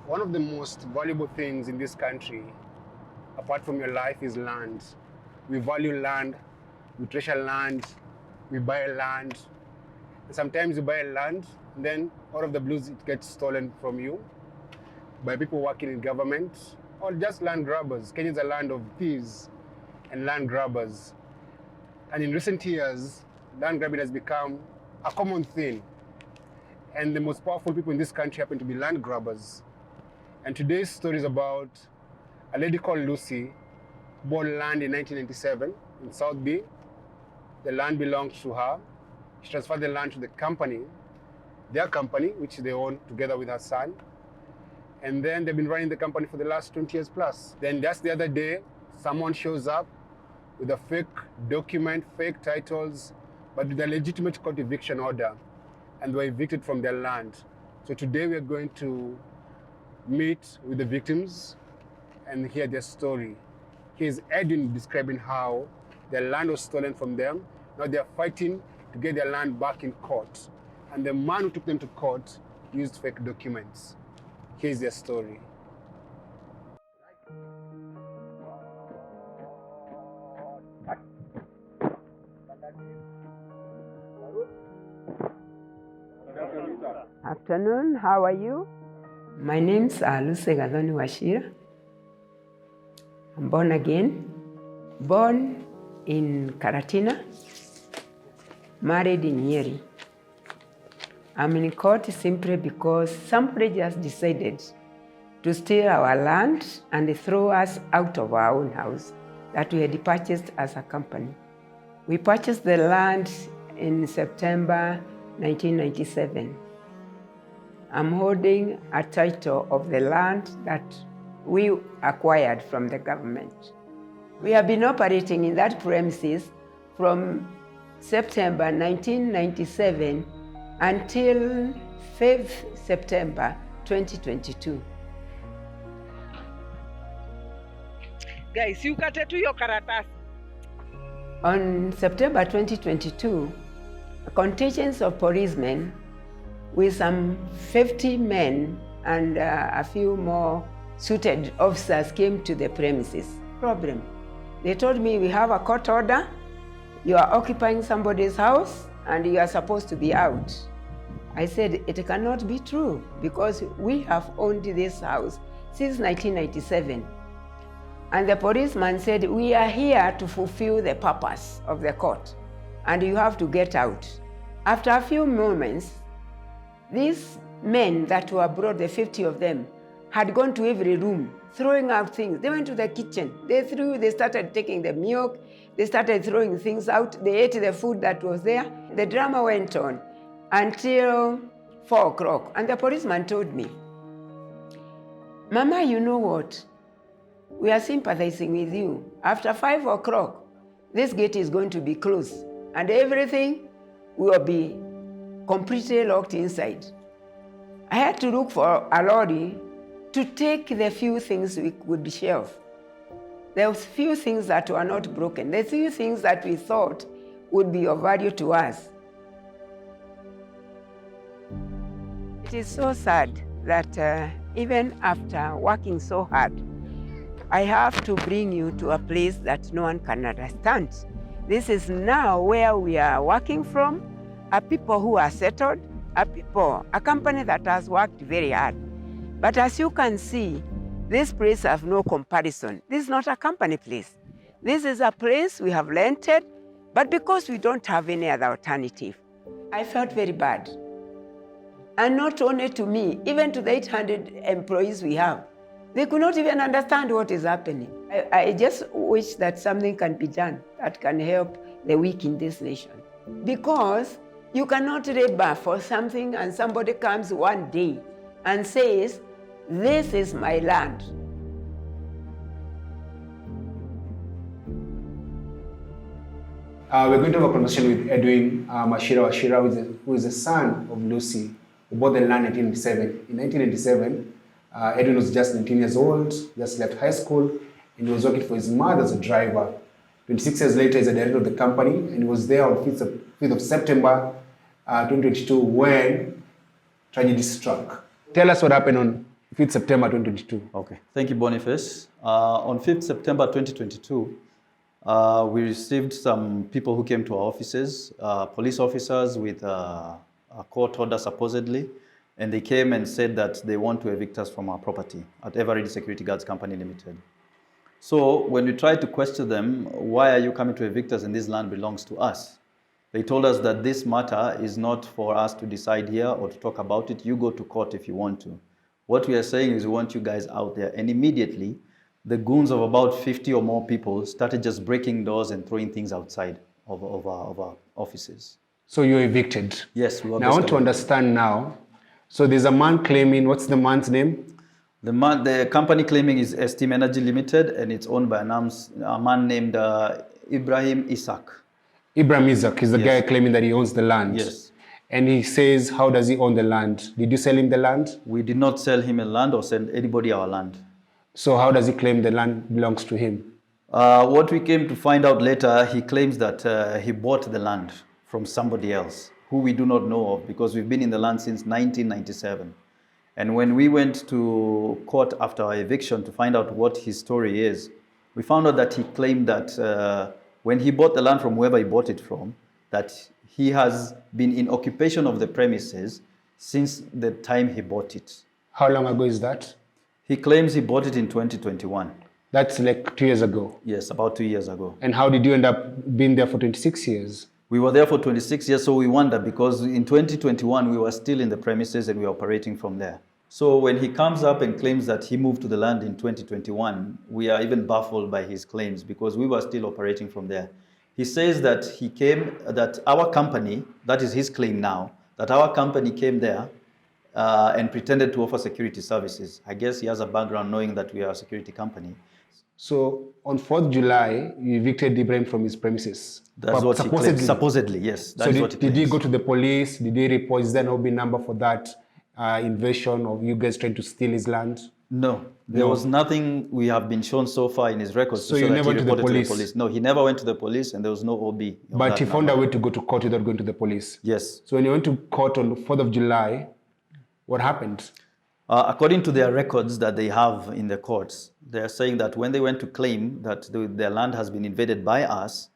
One of the most valuable things in this country, apart from your life, is land. We value land, we treasure land, we buy land. And sometimes you buy land, and then out of the blues it gets stolen from you by people working in government or just land grabbers. Kenya is a land of thieves and land grabbers. And in recent years, land grabbing has become a common thing. And the most powerful people in this country happen to be land grabbers. And today's story is about a lady called Lucy, who bought land in 1997 in South B. The land belonged to her. She transferred the land to the company, their company, which they own together with her son. And then they've been running the company for the last 20 years plus. Then just the other day, someone shows up with a fake document, fake titles, but with a legitimate court eviction order, and were evicted from their land. So today we are going to meet with the victims and hear their story. Here's Edwin describing how their land was stolen from them. Now they're fighting to get their land back in court. And the man who took them to court used fake documents. Here's their story. Afternoon, how are you? My name's Lucy Wachira. I'm born again. Born in Karatina, married in Nyeri. I'm in court simply because somebody just decided to steal our land and throw us out of our own house that we had purchased as a company. We purchased the land in September 1997. I'm holding a title of the land that we acquired from the government. We have been operating in that premises from September 1997 until 5th September 2022. Guys, you got to your karatasi. On September 2022, a contingent of policemen with some 50 men and a few more suited officers came to the premises. Problem. They told me, we have a court order, you are occupying somebody's house and you are supposed to be out. I said, it cannot be true because we have owned this house since 1997. And the policeman said, we are here to fulfill the purpose of the court and you have to get out. After a few moments, these men that were brought, the 50 of them, had gone to every room, throwing out things. They went to the kitchen, they started taking the milk, they started throwing things out, they ate the food that was there. The drama went on until 4 o'clock, and the policeman told me, Mama, you know what? We are sympathizing with you. After 5 o'clock, this gate is going to be closed, and everything will be completely locked inside. I had to look for a lorry to take the few things we could shelve. There was few things that were not broken. The few things that we thought would be of value to us. It is so sad that even after working so hard, I have to bring you to a place that no one can understand. This is now where we are working from, are people who are settled, a company that has worked very hard. But as you can see, this place has no comparison. This is not a company place. This is a place we have rented, but because we don't have any other alternative, I felt very bad. And not only to me, even to the 800 employees we have. They could not even understand what is happening. I just wish that something can be done that can help the weak in this nation. Because you cannot labor for something and somebody comes one day and says, this is my land. We're going to have a conversation with Edwin Wachira, who is the son of Lucy, who bought the land in 1987. In 1987, Edwin was just 19 years old, just left high school, and he was working for his mother as a driver. 26 years later, he's a director of the company, and he was there on 5th of September 2022 when tragedy struck. Tell us what happened on 5th September 2022. Okay, thank you, Boniface. On 5th September 2022, we received some people who came to our offices, police officers with a court order supposedly, and they came and said that they want to evict us from our property at Eveready Security Guards Ltd. So when we tried to question them, why are you coming to evict us and this land belongs to us? They told us that this matter is not for us to decide here or to talk about it. You go to court if you want to. What we are saying is we want you guys out there. And immediately, the goons of about 50 or more people started just breaking doors and throwing things outside of our offices. So you're evicted? Yes. We were now I want to understand now. So there's a man claiming, what's the man's name? The company claiming is Steam Energy Limited, and it's owned by a man named Ibrahim Isaac. Ibrahim Isaac is the Yes. guy claiming that he owns the land. Yes. And he says, how does he own the land? Did you sell him the land? We did not sell him a land or sell anybody our land. So how does he claim the land belongs to him? What we came to find out later, he claims that he bought the land from somebody else who we do not know of, because we've been in the land since 1997. And when we went to court after our eviction to find out what his story is, we found out that he claimed that when he bought the land from whoever he bought it from, that he has been in occupation of the premises since the time he bought it. How long ago is that? He claims he bought it in 2021. That's like 2 years ago. Yes, about 2 years ago. And how did you end up being there for 26 years? We were there for 26 years, so we wonder, because in 2021 we were still in the premises and we were operating from there. So when he comes up and claims that he moved to the land in 2021, we are even baffled by his claims because we were still operating from there. He says that that our company, that is his claim now, that our company came there and pretended to offer security services. I guess he has a background knowing that we are a security company. So on 4th July, you evicted Ibrahim from his premises. That's what he claims. Supposedly, yes. That is what he claims. Did he go to the police? Did he report? Is there an OB number for that invasion of you guys trying to steal his land? No, there was nothing we have been shown so far in his records. So you never went to the police? No, he never went to the police, and there was no OB. But he found a way to go to court without going to the police? Yes. So when you went to court on the 4th of July, what happened? According to their records that they have in the courts, they are saying that when they went to claim that their land has been invaded by us,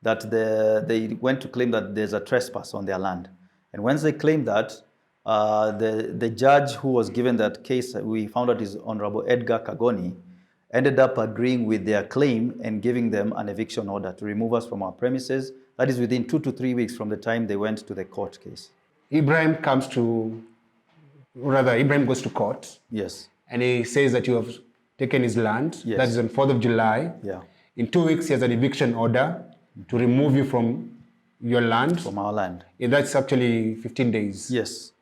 that they went to claim that there's a trespass on their land. And once they claimed that, the judge who was given that case, we found out is Honorable Edgar Kagoni, ended up agreeing with their claim and giving them an eviction order to remove us from our premises. That is within 2 to 3 weeks from the time they went to the court case. Ibrahim goes to court. Yes. And he says that you have taken his land. Yes. That is on 4th of July. Yeah. In 2 weeks, he has an eviction order to remove you from your land. From our land. And that's actually 15 days. Yes.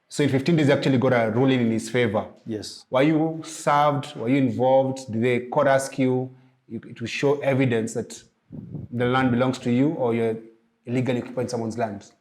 So in 15 days, he actually got a ruling in his favor. Yes. Were you served? Were you involved? Did the court ask you to show evidence that the land belongs to you or you're illegally occupying someone's land?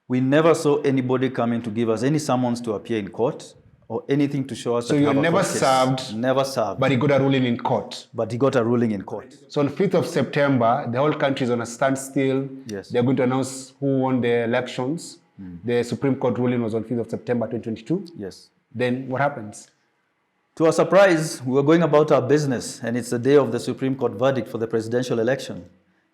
We never saw anybody coming to give us any summons to appear in court or anything to show us. So you're never served? Never served. But he got a ruling in court? But he got a ruling in court. So on 5th of September, the whole country is on a standstill. Yes. They're going to announce who won the elections. The Supreme Court ruling was on 5th of September 2022. Yes. Then what happens? To our surprise, we were going about our business, and it's the day of the Supreme Court verdict for the presidential election.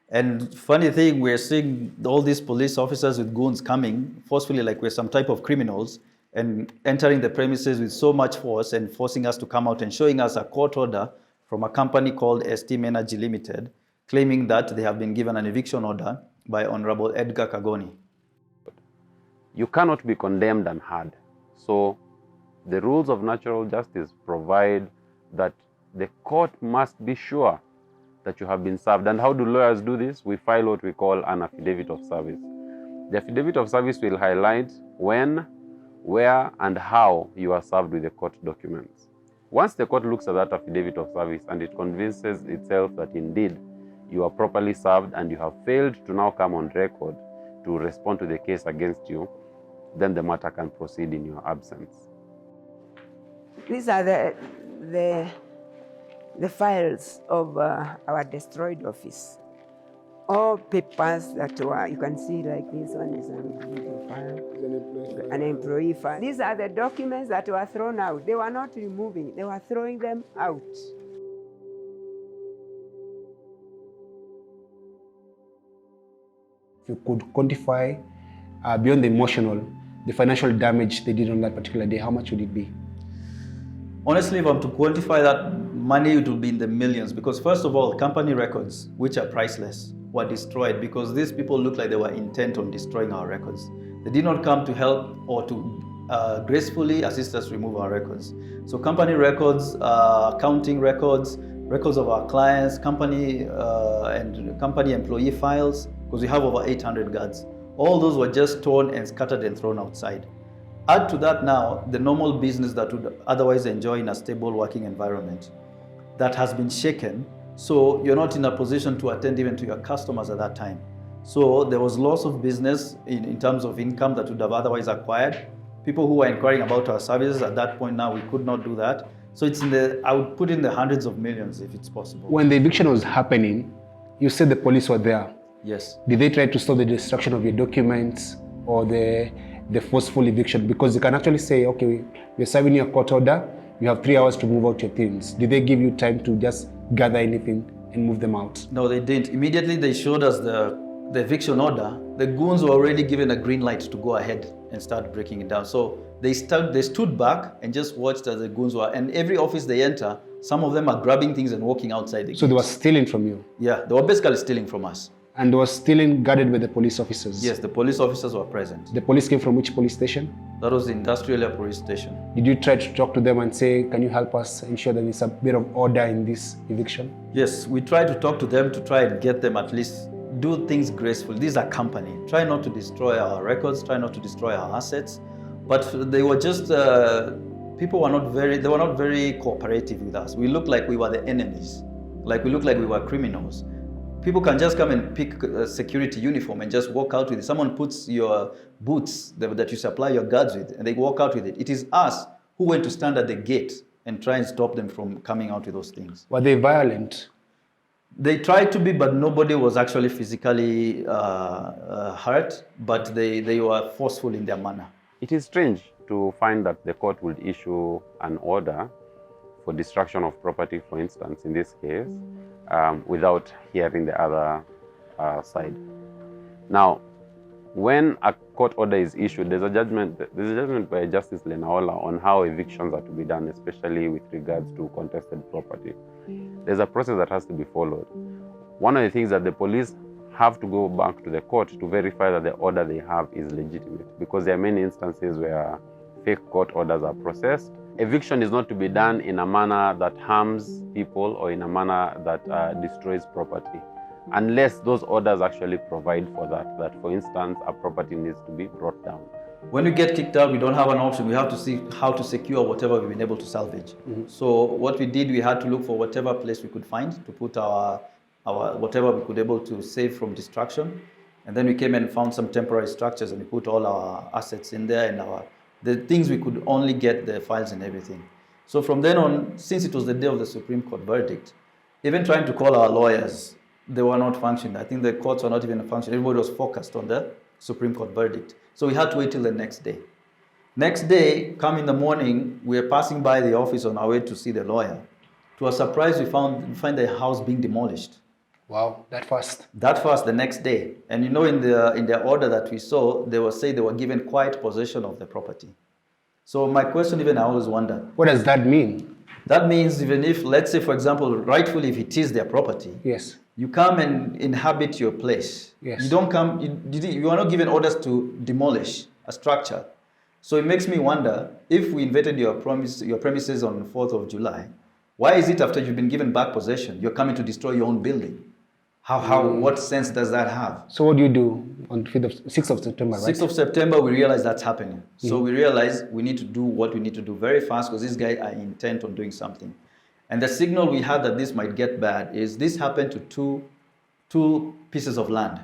And funny thing, we're seeing all these police officers with goons coming forcefully like we're some type of criminals and entering the premises with so much force and forcing us to come out and showing us a court order from a company called Steam Energy Limited, claiming that they have been given an eviction order by Honorable Edgar Kagoni. You cannot be condemned and heard. So the rules of natural justice provide that the court must be sure that you have been served. And how do lawyers do this? We file what we call an affidavit of service. The affidavit of service will highlight when, where, and how you are served with the court documents. Once the court looks at that affidavit of service and it convinces itself that indeed you are properly served and you have failed to now come on record to respond to the case against you, then the matter can proceed in your absence. These are the files of our destroyed office. all papers that were, you can see like this one is an individual file, an employee file. These are the documents that were thrown out. They were not removing, they were throwing them out. If you could quantify beyond the emotional, the financial damage they did on that particular day, how much would it be? Honestly, if I'm to quantify that money, it will be in the millions, because first of all, company records, which are priceless, were destroyed because these people looked like they were intent on destroying our records. They did not come to help or to gracefully assist us remove our records. So company records, accounting records, records of our clients, company and company employee files, because we have over 800 guards. All those were just torn and scattered and thrown outside. Add to that now the normal business that would otherwise enjoy in a stable working environment that has been shaken, so you're not in a position to attend even to your customers at that time. So there was loss of business in terms of income that would have otherwise acquired. People who were inquiring about our services at that point now, we could not do that. So it's in the, I would put in the hundreds of millions if it's possible. When the eviction was happening, you said the police were there. Yes. Did they try to stop the destruction of your documents or the forceful eviction? Because you can actually say, okay, we're serving you a court order, you have 3 hours to move out your things. Did they give you time to just gather anything and move them out? No, they didn't. Immediately they showed us the eviction order. The goons were already given a green light to go ahead and start breaking it down. So they stood back and just watched as the goons were, and every office they enter, some of them are grabbing things and walking outside. So they were stealing from you? Yeah, they were basically stealing from us. And they were stealing guarded by the police officers? Yes, the police officers were present. The police came from which police station? That was the Industrial Area Police Station. Did you try to talk to them and say, can you help us ensure that there's a bit of order in this eviction? Yes, we tried to talk to them to try and get them at least do things gracefully. These are company. Try not to destroy our records, try not to destroy our assets. But they were just, people were not very cooperative with us. We looked like we were the enemies. Like we looked like we were criminals. People can just come and pick a security uniform and just walk out with it. Someone puts your boots that you supply your guards with and they walk out with it. It is us who went to stand at the gate and try and stop them from coming out with those things. Were they violent? They tried to be, but nobody was actually physically hurt, but they were forceful in their manner. It is strange to find that the court would issue an order for destruction of property, for instance, in this case, without hearing the other side. Now, when a court order is issued, there's a judgment by Justice Lenaola on how evictions are to be done, especially with regards to contested property. There's a process that has to be followed. One of the things that the police have to go back to the court to verify that the order they have is legitimate, because there are many instances where fake court orders are processed. Eviction is not to be done in a manner that harms people or in a manner that destroys property, unless those orders actually provide for that for instance, a property needs to be brought down. When we get kicked out, we don't have an option. We have to see how to secure whatever we've been able to salvage. Mm-hmm. So what we did, we had to look for whatever place we could find to put our whatever we could able to save from destruction. And then we came and found some temporary structures and we put all our assets in there and the things we could only get, the files and everything. So from then on, since it was the day of the Supreme Court verdict, even trying to call our lawyers, they were not functioning. I think the courts were not even functioning. Everybody was focused on the Supreme Court verdict. So we had to wait till the next day. Next day, come in the morning, we were passing by the office on our way to see the lawyer. To our surprise, we find the house being demolished. Wow, that fast? That fast, the next day. And you know, in the order that we saw, they were given quiet possession of the property. So my question, even I always wonder. What does that mean? That means even if, let's say, for example, rightfully, if it is their property, yes, you come and inhabit your place. Yes. You don't come, you are not given orders to demolish a structure. So it makes me wonder, if we invaded your premises on the 4th of July, why is it after you've been given back possession, you're coming to destroy your own building? What sense does that have? So what do you do on 6th of September, right? 6th of September, we realize that's happening. Mm-hmm. So we realize we need to do what we need to do very fast because these guys are intent on doing something. And the signal we had that this might get bad is this happened to two pieces of land,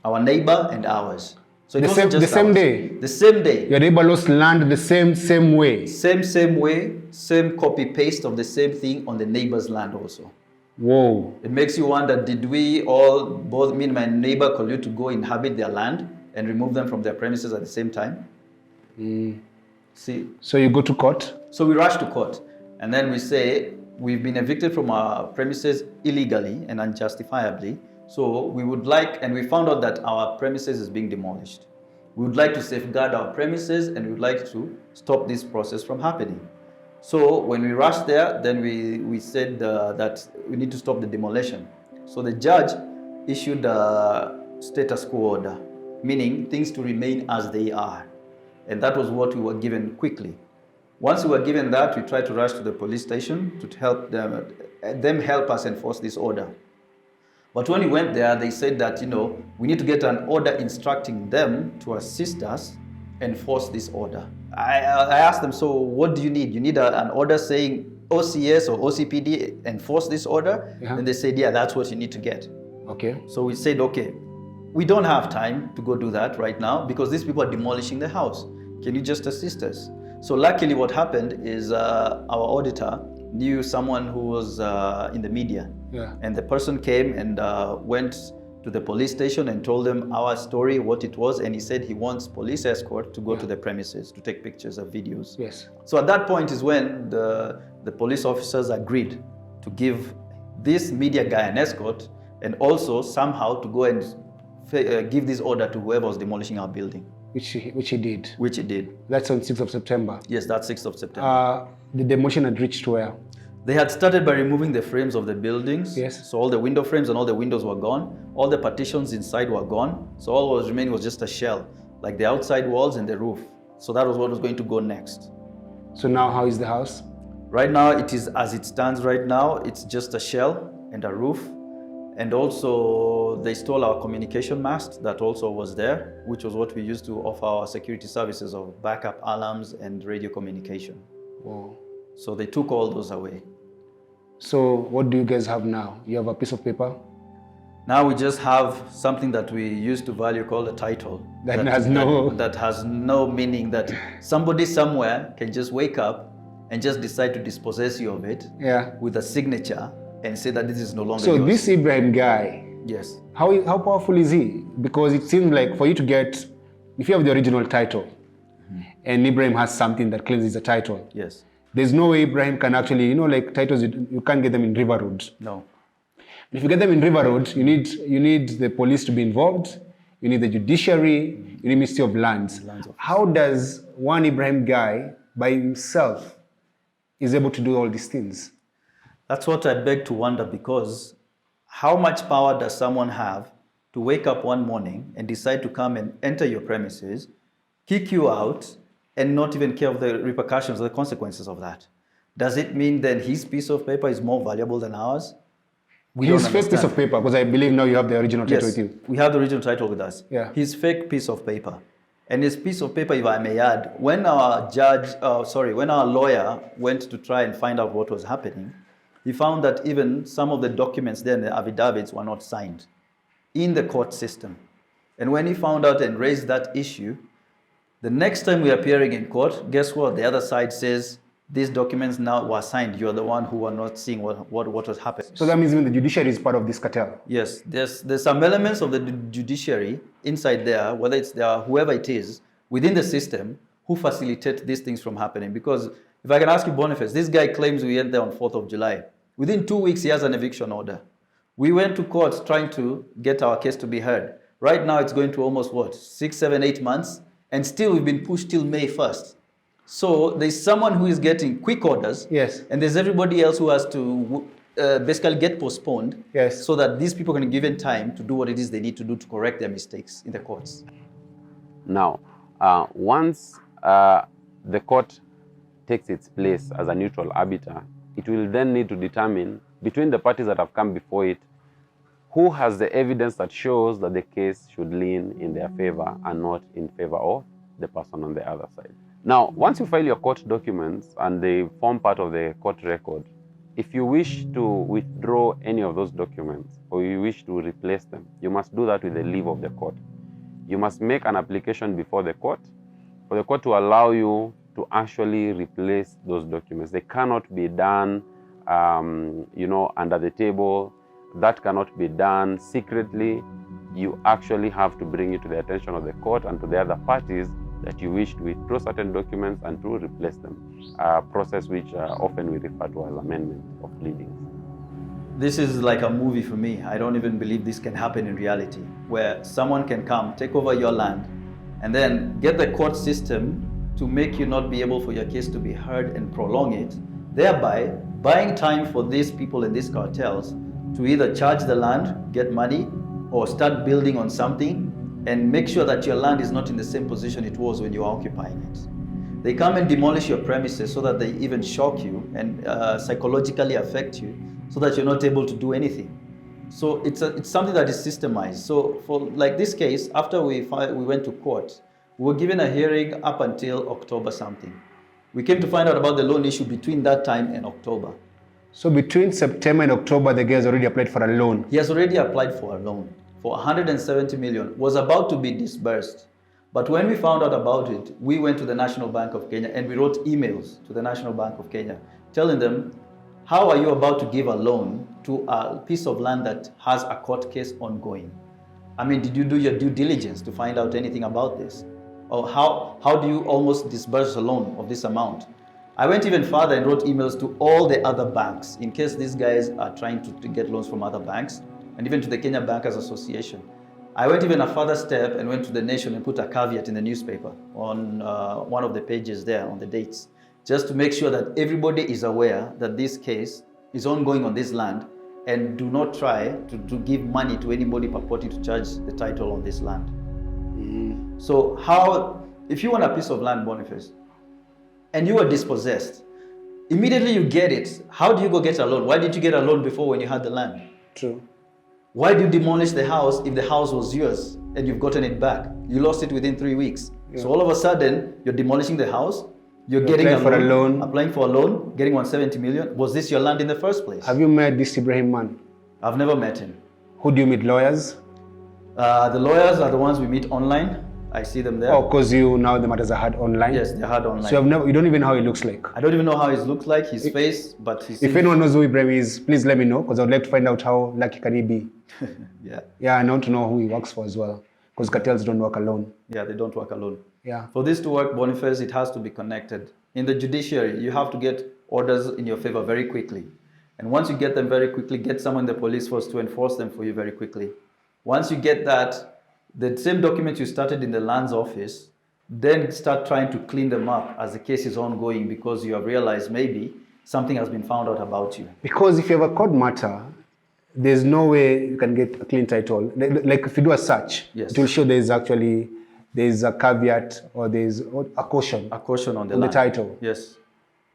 our neighbor and ours. So it wasn't just the same ours. day? The same day. Your neighbor lost land the same way? Same way, same copy-paste of the same thing on the neighbor's land also. Whoa. It makes you wonder, did we all, both me and my neighbor, collude to go inhabit their land and remove them from their premises at the same time? See? So you go to court? So we rush to court, and then we say, we've been evicted from our premises illegally and unjustifiably, so we would like, and we found out that our premises is being demolished. We would like to safeguard our premises, and we would like to stop this process from happening. So when we rushed there, then we said that we need to stop the demolition. So the judge issued a status quo order, meaning things to remain as they are. And that was what we were given quickly. Once we were given that, we tried to rush to the police station to help them help us enforce this order. But when we went there, they said that, we need to get an order instructing them to assist us enforce this order. I asked them, so what do you need? You need an order saying OCS or OCPD enforce this order? Yeah. And they said, yeah, that's what you need to get. Okay. So we said, okay, we don't have time to go do that right now because these people are demolishing the house. Can you just assist us? So luckily what happened is our auditor knew someone who was in the media. Yeah. And the person came and went to the police station and told them our story, what it was, and he said he wants police escort to go to the premises to take pictures of videos. Yes. So at that point is when the police officers agreed to give this media guy an escort and also somehow to go and give this order to whoever was demolishing our building. Which he did. Which he did. That's on 6th of September. Yes, that's 6th of September. The demolition had reached where? They had started by removing the frames of the buildings. Yes. So all the window frames and all the windows were gone. All the partitions inside were gone. So all what was remaining was just a shell, like the outside walls and the roof. So that was what was going to go next. So now how is the house? Right now, it is as it stands right now. It's just a shell and a roof. And also, they stole our communication mast that also was there, which was what we used to offer our security services of backup alarms and radio communication. Whoa. So they took all those away. So what do you guys have now? You have a piece of paper? Now we just have something that we used to value called a title. That has no meaning, that somebody somewhere can just wake up and just decide to dispossess you of it with a signature and say that this is no longer yours. So this Ibrahim guy, yes, how powerful is he? Because it seems like for you to get, if you have the original title and Ibrahim has something that claims it's a title, yes, there's no way Ibrahim can actually, like titles, you can't get them in River Road. No. If you get them in River Road, you need the police to be involved, you need the judiciary, you need Ministry of Lands. How does one Ibrahim guy by himself is able to do all these things? That's what I beg to wonder, because how much power does someone have to wake up one morning and decide to come and enter your premises, kick you out, and not even care of the repercussions or the consequences of that? Does it mean then his piece of paper is more valuable than ours? His fake piece of paper, because I believe now you have the original title with you. We have the original title with us. Yeah. His fake piece of paper. And his piece of paper, if I may add, when our lawyer went to try and find out what was happening, he found that even some of the documents there in the affidavits were not signed in the court system. And when he found out and raised that issue, the next time we are appearing in court, guess what? The other side says, these documents now were signed. You're the one who were not seeing what was happening. So that means even the judiciary is part of this cartel? Yes, there's some elements of the judiciary inside there, whether it's whoever it is, within the system, who facilitate these things from happening. Because if I can ask you, Boniface, this guy claims we went there on 4th of July. Within 2 weeks, he has an eviction order. We went to court trying to get our case to be heard. Right now, it's going to almost, 6, 7, 8 months? And still, we've been pushed till May 1st. So there's someone who is getting quick orders. Yes. And there's everybody else who has to basically get postponed. Yes. So that these people can be given time to do what it is they need to do to correct their mistakes in the courts. Now, once the court takes its place as a neutral arbiter, it will then need to determine between the parties that have come before it, who has the evidence that shows that the case should lean in their favor and not in favor of the person on the other side. Now, once you file your court documents and they form part of the court record, if you wish to withdraw any of those documents or you wish to replace them, you must do that with the leave of the court. You must make an application before the court for the court to allow you to actually replace those documents. They cannot be done under the table. That cannot be done secretly. You actually have to bring it to the attention of the court and to the other parties that you wish to withdraw certain documents and to replace them, a process which often we refer to as amendment of pleadings. This is like a movie for me. I don't even believe this can happen in reality, where someone can come, take over your land, and then get the court system to make you not be able for your case to be heard and prolong it, thereby buying time for these people in these cartels to either charge the land, get money, or start building on something and make sure that your land is not in the same position it was when you were occupying it. They come and demolish your premises so that they even shock you and psychologically affect you so that you're not able to do anything. So it's something that is systemized. So for like this case, after we went to court, we were given a hearing up until October something. We came to find out about the loan issue between that time and October. So between September and October, the guy has already applied for a loan. He has already applied for a loan for 170 million, was about to be disbursed. But when we found out about it, we went to the National Bank of Kenya and we wrote emails to the National Bank of Kenya telling them, how are you about to give a loan to a piece of land that has a court case ongoing? I mean, did you do your due diligence to find out anything about this? Or how do you almost disburse a loan of this amount? I went even further and wrote emails to all the other banks in case these guys are trying to get loans from other banks, and even to the Kenya Bankers Association. I went even a further step and went to the Nation and put a caveat in the newspaper on one of the pages there on the dates, just to make sure that everybody is aware that this case is ongoing on this land, and do not try to give money to anybody purporting to charge the title on this land. So if you want a piece of land, Boniface, and you were dispossessed, immediately you get it, how do you go get a loan? Why did you get a loan before when you had the land? True. Why do you demolish the house if the house was yours and you've gotten it back? You lost it within 3 weeks. Yeah. So all of a sudden, you're demolishing the house, you're getting applying for a loan, getting 170 million. Was this your land in the first place? Have you met this Ibrahim man? I've never met him. Who do you meet? Lawyers? The lawyers are the ones we meet online. I see them there. Oh, because now the matters are heard online? Yes, they're heard online. So you don't even know how he looks like? I don't even know how he looks like, his face, but he seems... If anyone knows who Ibrahim is, please let me know, because I would like to find out how lucky can he be. Yeah. Yeah, and I want to know who he works for as well, because cartels don't work alone. Yeah, they don't work alone. Yeah. For this to work, Boniface, it has to be connected. In the judiciary, you have to get orders in your favor very quickly. And once you get them very quickly, get someone in the police force to enforce them for you very quickly. Once you get that, the same documents you started in the lands office, then start trying to clean them up as the case is ongoing, because you have realized maybe something has been found out about you. Because if you have a court matter, there's no way you can get a clean title. Like if you do a search, yes, it will show there's a caveat or there's a caution. A caution on the title. Yes,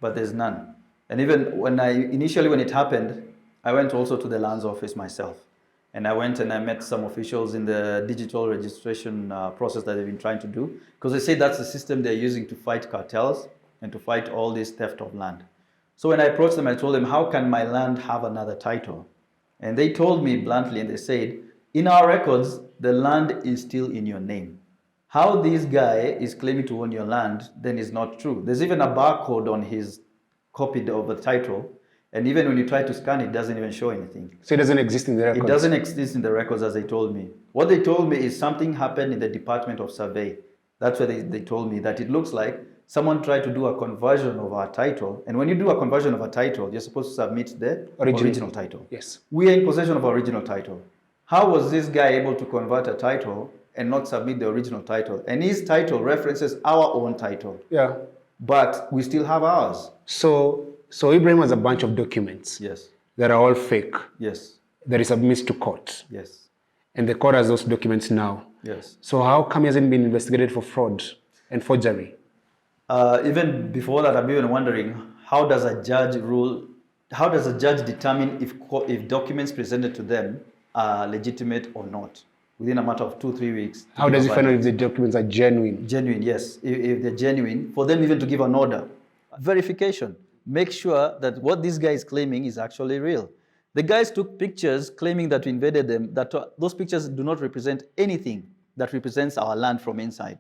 but there's none. And even when it happened, I went also to the lands office myself. And I went and I met some officials in the digital registration process that they've been trying to do, because they say that's the system they're using to fight cartels and to fight all this theft of land. So when I approached them, I told them, how can my land have another title? And they told me bluntly, and they said, in our records, the land is still in your name. How this guy is claiming to own your land then is not true. There's even a barcode on his copy of the title. And even when you try to scan it, it doesn't even show anything. So it doesn't exist in the records? It doesn't exist in the records, as they told me. What they told me is something happened in the Department of Survey. That's where they told me that it looks like someone tried to do a conversion of our title. And when you do a conversion of a title, you're supposed to submit the original title. Yes. We are in possession of our original title. How was this guy able to convert a title and not submit the original title? And his title references our own title. Yeah. But we still have ours. So Ibrahim has a bunch of documents. Yes. That are all fake. Yes. That he submits to court. Yes. And the court has those documents now. Yes. So how come he hasn't been investigated for fraud and forgery? Even before that, I'm even wondering, how does a judge determine if documents presented to them are legitimate or not within a matter of 2-3 weeks? How does he find out if the documents are genuine? Genuine, yes. If they're genuine, for them even to give an order. Verification. Make sure that what this guy is claiming is actually real. The guys took pictures claiming that we invaded them, that those pictures do not represent anything that represents our land from inside.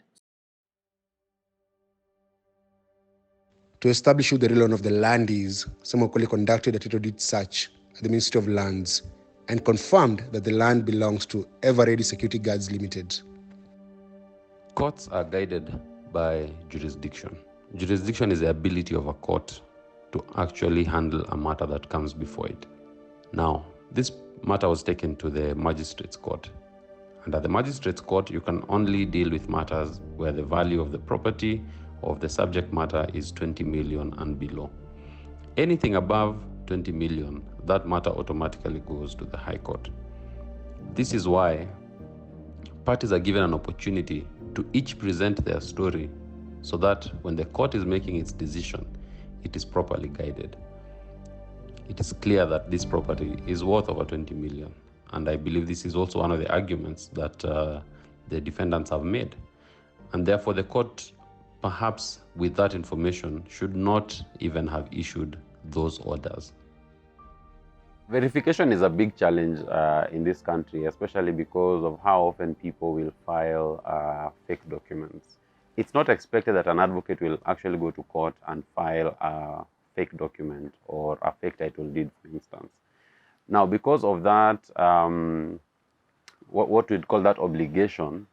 to establish who the real owner of the land is, Samokweli conducted a title deed search at the Ministry of Lands and confirmed that the land belongs to Eveready Security Guards Ltd. Courts are guided by jurisdiction. Jurisdiction is the ability of a court to actually handle a matter that comes before it. Now, this matter was taken to the magistrate's court. And at the magistrate's court, you can only deal with matters where the value of the property of the subject matter is 20 million and below. Anything above 20 million, that matter automatically goes to the High Court. This is why parties are given an opportunity to each present their story so that when the court is making its decision, it is properly guided. It is clear that this property is worth over 20 million. And I believe this is also one of the arguments that the defendants have made. And therefore the court, perhaps with that information, should not even have issued those orders. Verification is a big challenge in this country, especially because of how often people will file fake documents. It's not expected that an advocate will actually go to court and file a fake document or a fake title deed, for instance. Now, because of that, what we'd call that obligation,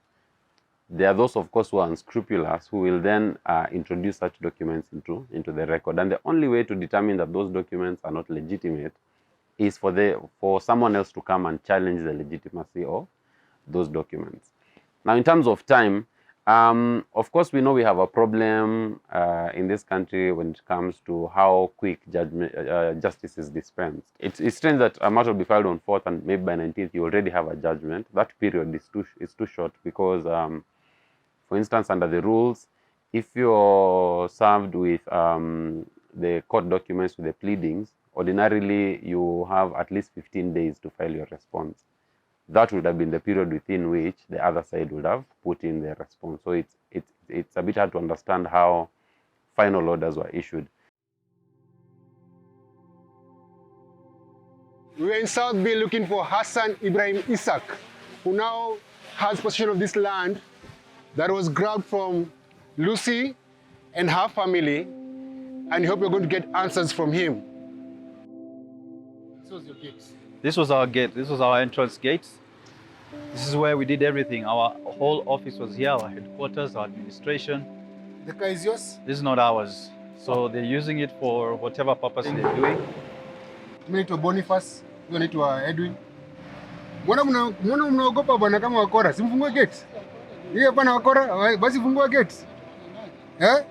there are those, of course, who are unscrupulous, who will then introduce such documents into the record. And the only way to determine that those documents are not legitimate is for someone else to come and challenge the legitimacy of those documents. Now, in terms of time, of course, we know we have a problem in this country when it comes to how quick justice is dispensed. It's strange that a matter will be filed on 4th and maybe by 19th you already have a judgment. That period is too short because, for instance, under the rules, if you're served with the court documents with the pleadings, ordinarily you have at least 15 days to file your response. That would have been the period within which the other side would have put in their response. So it's a bit hard to understand how final orders were issued. We were in South Bay looking for Hassan Ibrahim Isaac, who now has possession of this land that was grabbed from Lucy and her family, and I hope you're going to get answers from him. This was your gate. This was our gate. This was our entrance gate. This is where we did everything. Our whole office was here, our headquarters, our administration. The car is yours? This is not ours. So they're using it for whatever purpose they're doing. Mimi naitwa Boniface, huyo naitwa Edwin. Mbona mnaogopa bwana kama wakora? Simfungue gate. Yeye bwana wakora, basi fungua gate. Eh?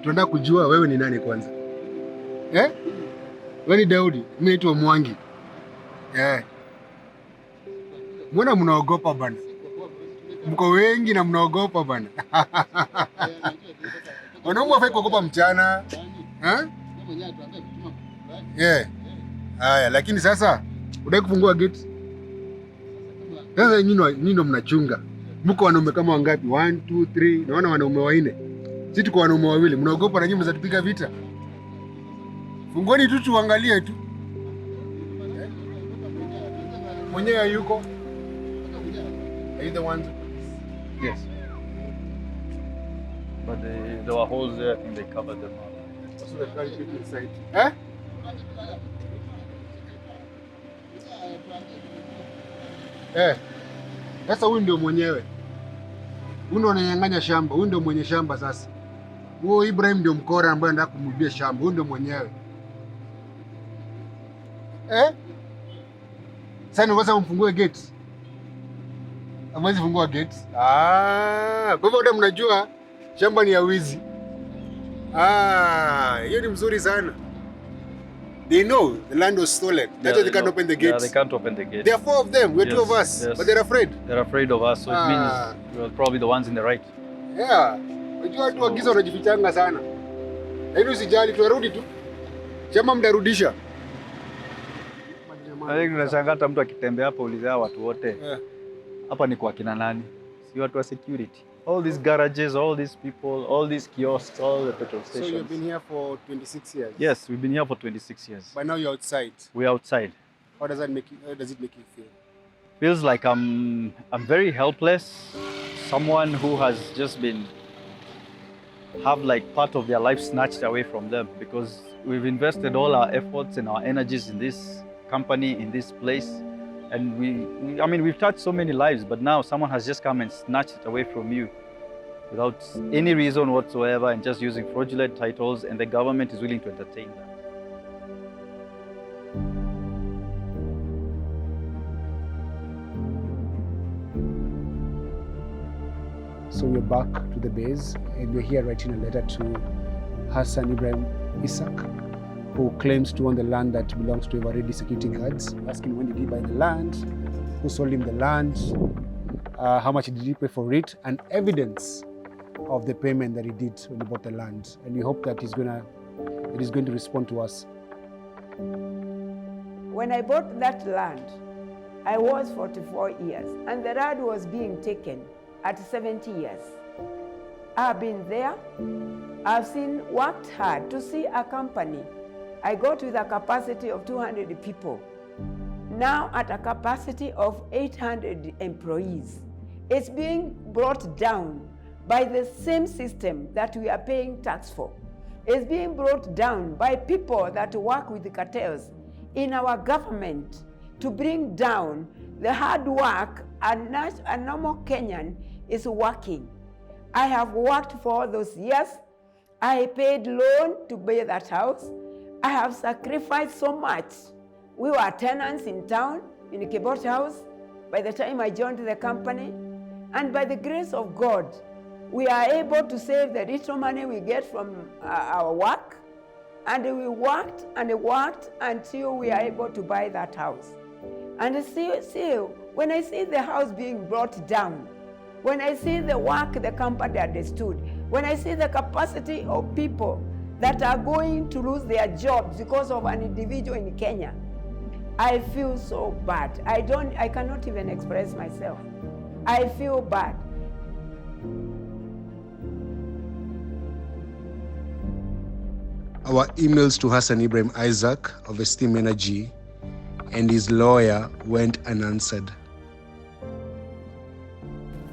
Tunataka kujua wewe ni nani kwanza. Eh? Wewe ni Daudi, mimi naitwa Mwangi. Eh. Mbona mnaogopa bwana? Mko wengi na mnaogopa bwana. Wanaume hawafai kuogopa mchana. Eh? Yeah. Haya, lakini sasa unataka kufungua gate. Sasa nyinyi ndo mnachunga. Mko wanaume kama wangapi? 1 2 3, naona wanaume 4. Sisi tuko wanaume 2. Mnaogopa na nyinyi mnaweza tupiga vita. Fungueni tu tuangalie tu. Mwenyewe yuko. Are you the ones? Yes. But there were holes there, I think they covered them up. So they're trying to get inside. Eh? Eh. Sasa huyu ndio mwenyewe. Huyu ananyang'anya shamba, huyu ndio mwenye shamba sasa. Huyo Ibrahim ndio mkora ambaye anataka kumwibia shamba, huyu ndio mwenyewe. Eh? Sasa ngoja mfungue gate. Amwezi fungua gate. Kwa hivyo ndio mnajua shamba ni ya wizi. Hiyo ni mzuri sana. They know the land was stolen. That's why they can't open the gates. Yeah, they can't open the gates. There are 4 of them. We're 2 of us. Yes. But they're afraid. They're afraid of us, so it means we're probably the ones in the right. Yeah. Unajua watu wagiza wanajifichanga sana. Lakini usijali, tuarudi tu. Chama mdarudisha. I think tunashangaa hata mtu akitembea hapa ulizea watu wote. Hapa ni kwa kina nani? Si watu wa security. All these garages, all these people, all these kiosks, all the petrol stations. So you've been here for 26 years? Yes, we've been here for 26 years. But now you're outside. We're outside. How does it make you feel? Feels like I'm very helpless. Someone who has just been have like part of their life snatched away from them, because we've invested all our efforts and our energies in this company, in this place. And we've touched so many lives, but now someone has just come and snatched it away from you without any reason whatsoever and just using fraudulent titles, and the government is willing to entertain that. So we're back to the base, and we're here writing a letter to Hassan Ibrahim Isaac, who claims to own the land that belongs to Eveready Security Guards, asking when did he buy the land, who sold him the land, how much did he pay for it, and evidence of the payment that he did when he bought the land. And we hope that he's going to respond to us. When I bought that land, I was 44 years, and the land was being taken at 70 years. I've been there. I've worked hard to see a company. I got with a capacity of 200 people. Now at a capacity of 800 employees. It's being brought down by the same system that we are paying tax for. It's being brought down by people that work with the cartels in our government to bring down the hard work a normal Kenyan is working. I have worked for all those years. I paid loan to buy that house. I have sacrificed so much. We were tenants in town, in the Kibot house, by the time I joined the company. And by the grace of God, we are able to save the little money we get from our work. And we worked until we are able to buy that house. And see, when I see the house being brought down, when I see the work the company understood, when I see the capacity of people that are going to lose their jobs because of an individual in Kenya, I feel so bad. I cannot even express myself. I feel bad. Our emails to Hassan Ibrahim Isaac of Esteem Energy and his lawyer went unanswered.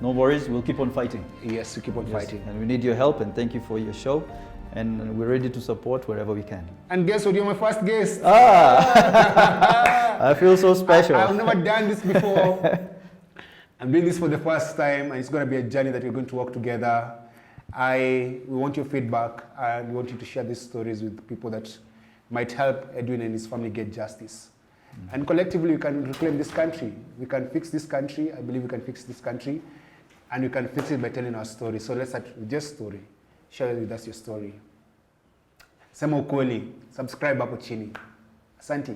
No worries, we'll keep on fighting. Yes, we keep on fighting. And we need your help, and thank you for your show. And we're ready to support wherever we can. And guess what? You're my first guest. I feel so special. I've never done this before. I'm doing this for the first time, and it's going to be a journey that we're going to work together. We want your feedback, and we want you to share these stories with people that might help Edwin and his family get justice. And collectively, we can reclaim this country. We can fix this country. I believe we can fix this country. And we can fix it by telling our story. So let's start with your story. Share with us your story. Sema ukweli. Subscribe hapo chini. Asante.